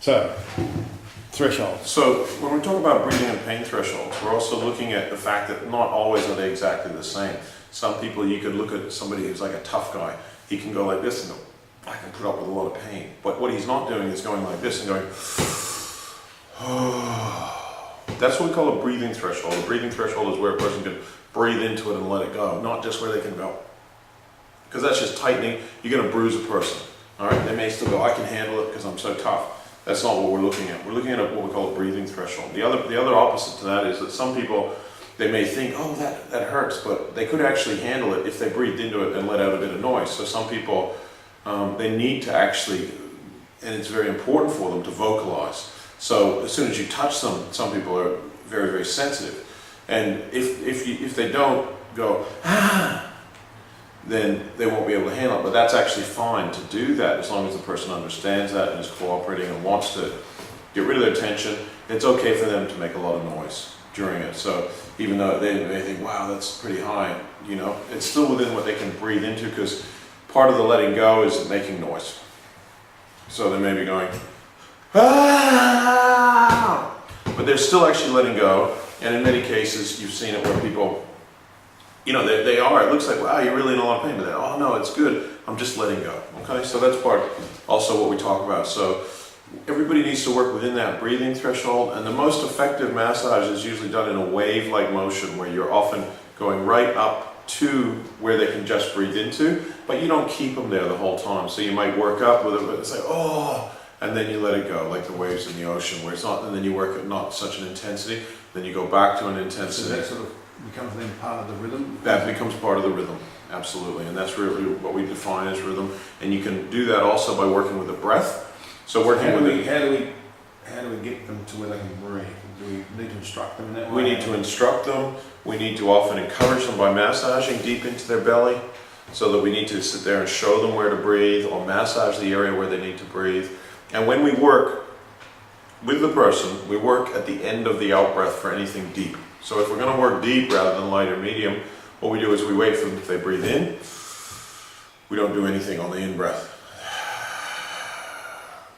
So, thresholds. So when we talk about breathing and pain thresholds, we're also looking at the fact that not always are they exactly the same. Some people, you could look at somebody who's like a tough guy. He can go like this and go, I can put up with a lot of pain. But what he's not doing is going like this and going, that's what we call a breathing threshold. A breathing threshold is where a person can breathe into it and let it go, not just where they can go. Because that's just tightening. You're going to bruise a person. All right, they may still go, I can handle it because I'm so tough. That's not what we're looking at. We're looking at what we call a breathing threshold. The other opposite to that is that some people, they may think, oh, that hurts, but they could actually handle it if they breathed into it and let out a bit of noise. So some people, they need to actually, and it's very important for them to vocalize. So as soon as you touch them, some people are very, very sensitive. And if they don't go, ah, then they won't be able to handle it. But that's actually fine to do that as long as the person understands that and is cooperating and wants to get rid of their tension. It's okay for them to make a lot of noise during it. So even though they may think, wow, that's pretty high, you know, it's still within what they can breathe into, because part of the letting go is making noise. So they may be going, ah, but they're still actually letting go. And in many cases, you've seen it where people, you know, they are, it looks like, wow, you're really in a lot of pain, but then, oh no, it's good, I'm just letting go. Okay, so that's part also what we talk about. So everybody needs to work within that breathing threshold, and the most effective massage is usually done in a wave-like motion where you're often going right up to where they can just breathe into, but you don't keep them there the whole time. So you might work up with it, but it's like, oh, and then you let it go, like the waves in the ocean, where it's not, and then you work at not such an intensity, then you go back to an intensity. So that sort of becomes then part of the rhythm? That becomes part of the rhythm, absolutely, and that's really what we define as rhythm. And you can do that also by working with the breath. So working how with do we get them to where they can breathe? Do we need to instruct them in that way? we need to instruct them. We need to often encourage them by massaging deep into their belly, so that we need to sit there and show them where to breathe or massage the area where they need to breathe. And when we work with the person, we work at the end of the out breath for anything deep. So if we're going to work deep rather than light or medium, what we do is we wait for them. If they breathe in, we don't do anything on the in breath.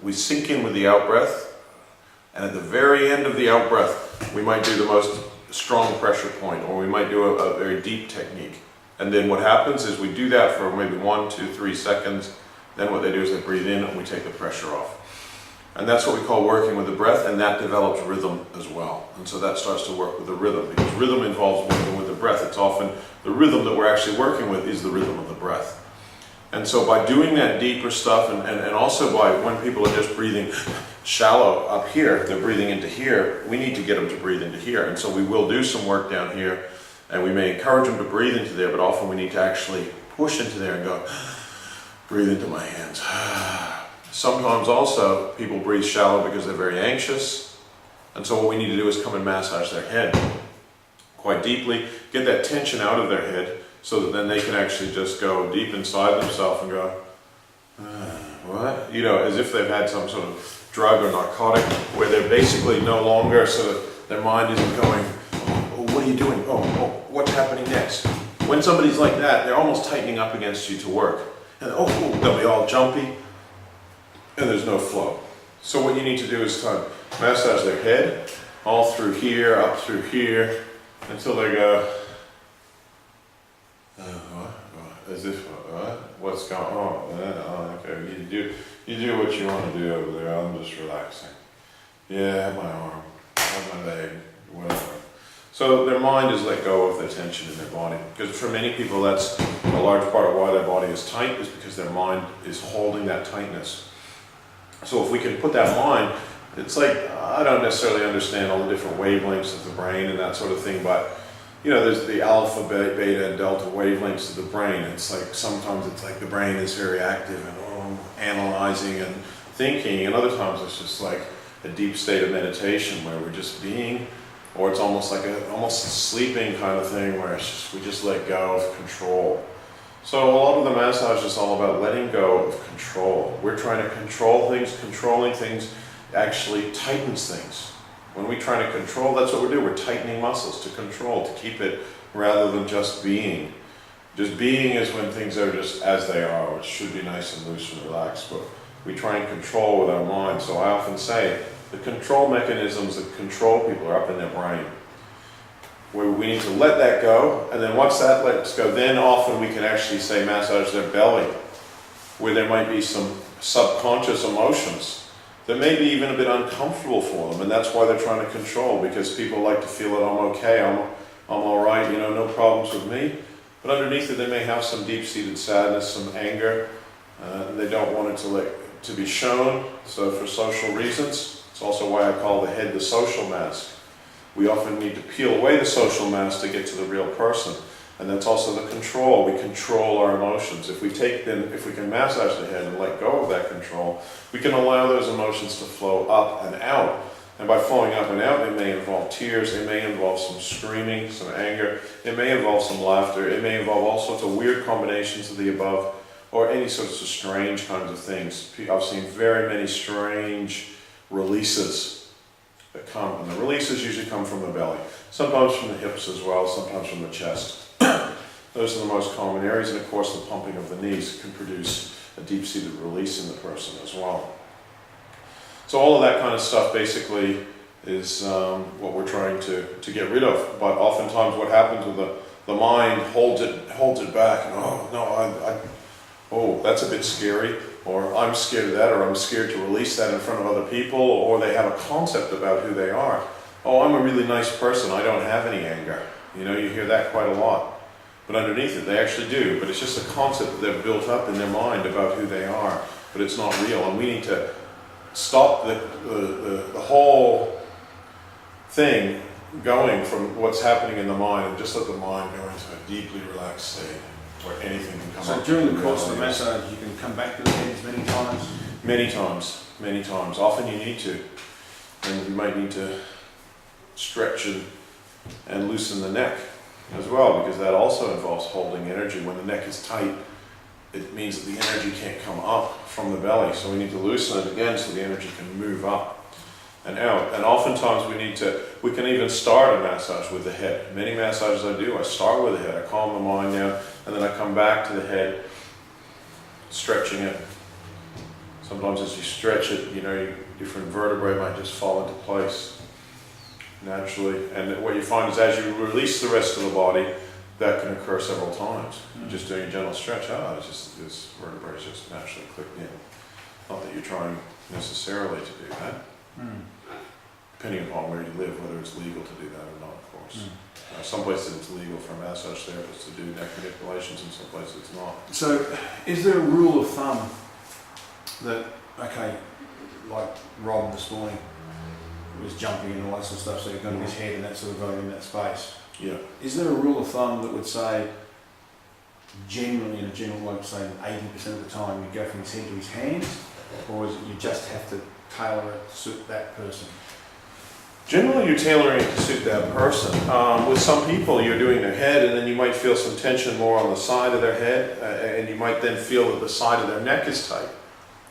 We sink in with the out breath, and at the very end of the out breath, we might do the most strong pressure point, or we might do a very deep technique. And then what happens is we do that for maybe 1, 2, 3 seconds. Then what they do is they breathe in and we take the pressure off. And that's what we call working with the breath, and that develops rhythm as well. And so that starts to work with the rhythm, because rhythm involves working with the breath. It's often the rhythm that we're actually working with is the rhythm of the breath. And so by doing that deeper stuff, and also by when people are just breathing shallow up here, they're breathing into here, we need to get them to breathe into here. And so we will do some work down here, and we may encourage them to breathe into there, but often we need to actually push into there and go, breathe into my hands. Sometimes also people breathe shallow because they're very anxious, and so what we need to do is come and massage their head quite deeply, get that tension out of their head, so that then they can actually just go deep inside themselves and go, what? You know, as if they've had some sort of drug or narcotic, where they're basically no longer sort of, their mind isn't going, oh, what are you doing? Oh, what's happening next? When somebody's like that, they're almost tightening up against you to work. And they'll be all jumpy, and there's no flow. So what you need to do is to massage their head, all through here, up through here, until they go, as if, what's going on? Okay, you do what you want to do over there, I'm just relaxing. Yeah, have my arm, have my leg, whatever. So their mind is let go of the tension in their body. Because for many people, that's a large part of why their body is tight, is because their mind is holding that tightness. So if we can put that mind, it's like, I don't necessarily understand all the different wavelengths of the brain and that sort of thing, but you know, there's the alpha, beta, and delta wavelengths of the brain. It's like, sometimes it's like the brain is very active and analyzing and thinking, and other times it's just like a deep state of meditation where we're just being, or it's almost like almost a sleeping kind of thing where it's just, we just let go of control. So a lot of the massage is all about letting go of control. We're trying to control things. Controlling things actually tightens things. When we try to control, that's what we do. We're tightening muscles to control, to keep it, rather than just being. Just being is when things are just as they are, which should be nice and loose and relaxed. But we try and control with our mind. So I often say the control mechanisms that control people are up in their brain. Where we need to let that go, and then once that lets go, then often we can actually say massage their belly, where there might be some subconscious emotions that may be even a bit uncomfortable for them, and that's why they're trying to control, because people like to feel that I'm okay, I'm all right, you know, no problems with me. But underneath it, they may have some deep-seated sadness, some anger, and they don't want it to be shown. So for social reasons, it's also why I call the head the social mask. We often need to peel away the social mask to get to the real person. And that's also the control. We control our emotions. If we can massage the head and let go of that control, we can allow those emotions to flow up and out. And by flowing up and out, it may involve tears, it may involve some screaming, some anger, it may involve some laughter, it may involve all sorts of weird combinations of the above, or any sorts of strange kinds of things. I've seen very many strange releases that come, and the releases usually come from the belly. Sometimes from the hips as well, sometimes from the chest. Those are the most common areas, and of course the pumping of the knees can produce a deep-seated release in the person as well. So all of that kind of stuff basically is what we're trying to get rid of. But oftentimes what happens with the mind holds it back, and oh no, oh, that's a bit scary, or I'm scared of that, or I'm scared to release that in front of other people, or they have a concept about who they are. Oh, I'm a really nice person, I don't have any anger. You know, you hear that quite a lot. But underneath it, they actually do, but it's just a concept that they've built up in their mind about who they are, but it's not real, and we need to stop the whole thing going from what's happening in the mind and just let the mind go into a deeply relaxed state where anything can come up. So during the course of the massage, you can come back to the head as many times? Many times, many times. Often you need to. And you might need to stretch and loosen the neck as well, because that also involves holding energy. When the neck is tight, it means that the energy can't come up from the belly. So we need to loosen it again so the energy can move up and out. And oftentimes we can even start a massage with the head. Many massages I do, I start with the head, I calm the mind down, and then I come back to the head, stretching it. Sometimes as you stretch it, you know, different vertebrae might just fall into place naturally. And what you find is as you release the rest of the body, that can occur several times. You're just doing a gentle stretch, it's just this vertebrae is just naturally clicked in. Not that you're trying necessarily to do that. Depending upon where you live, whether it's legal to do that or not, of course. Some places it's legal for massage therapists to do neck manipulations, and some places it's not. So, is there a rule of thumb that, okay, like Rob this morning was jumping and all that sort of stuff, so you're going to his head and that sort of going in that space? Yeah. Is there a rule of thumb that would say, generally, in a general, like say 80% of the time, you go from his head to his hands, or is it you just have to tailor it to suit that person? Generally, you're tailoring it to suit that person. With some people, you're doing their head, and then you might feel some tension more on the side of their head, and you might then feel that the side of their neck is tight,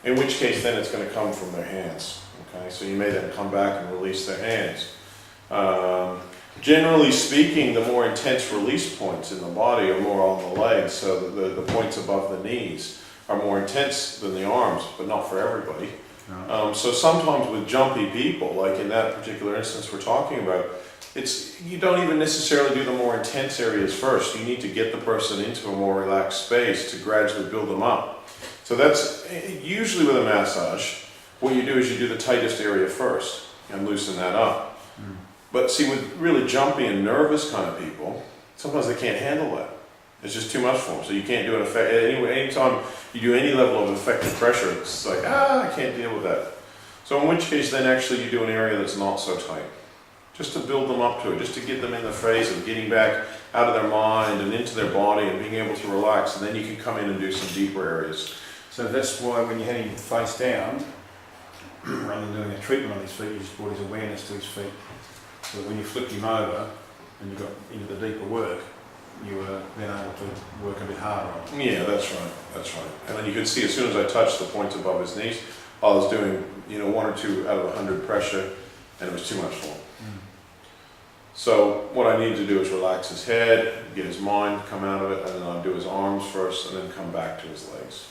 in which case then it's going to come from their hands. Okay, so you may then come back and release their hands. Generally speaking, the more intense release points in the body are more on the legs, so the points above the knees are more intense than the arms, but not for everybody. So sometimes with jumpy people, like in that particular instance we're talking about, you don't even necessarily do the more intense areas first. You need to get the person into a more relaxed space to gradually build them up. So that's usually with a massage, what you do is you do the tightest area first and loosen that up. But see, with really jumpy and nervous kind of people, sometimes they can't handle that. It's just too much for them. So you can't do it anytime you do any level of effective pressure, it's like, I can't deal with that. So in which case then actually you do an area that's not so tight. Just to build them up to it, just to get them in the phase of getting back out of their mind and into their body and being able to relax, and then you can come in and do some deeper areas. So that's why when you had him face down, rather than doing a treatment on his feet, you just brought his awareness to his feet. So when you flipped him over and you got into the deeper work, you were then able to work a bit harder on it. Yeah, that's right. And then you could see as soon as I touched the points above his knees, I was doing 1 or 2 out of 100 pressure, and it was too much for him. So what I needed to do is relax his head, get his mind, come out of it, and then I'd do his arms first, and then come back to his legs.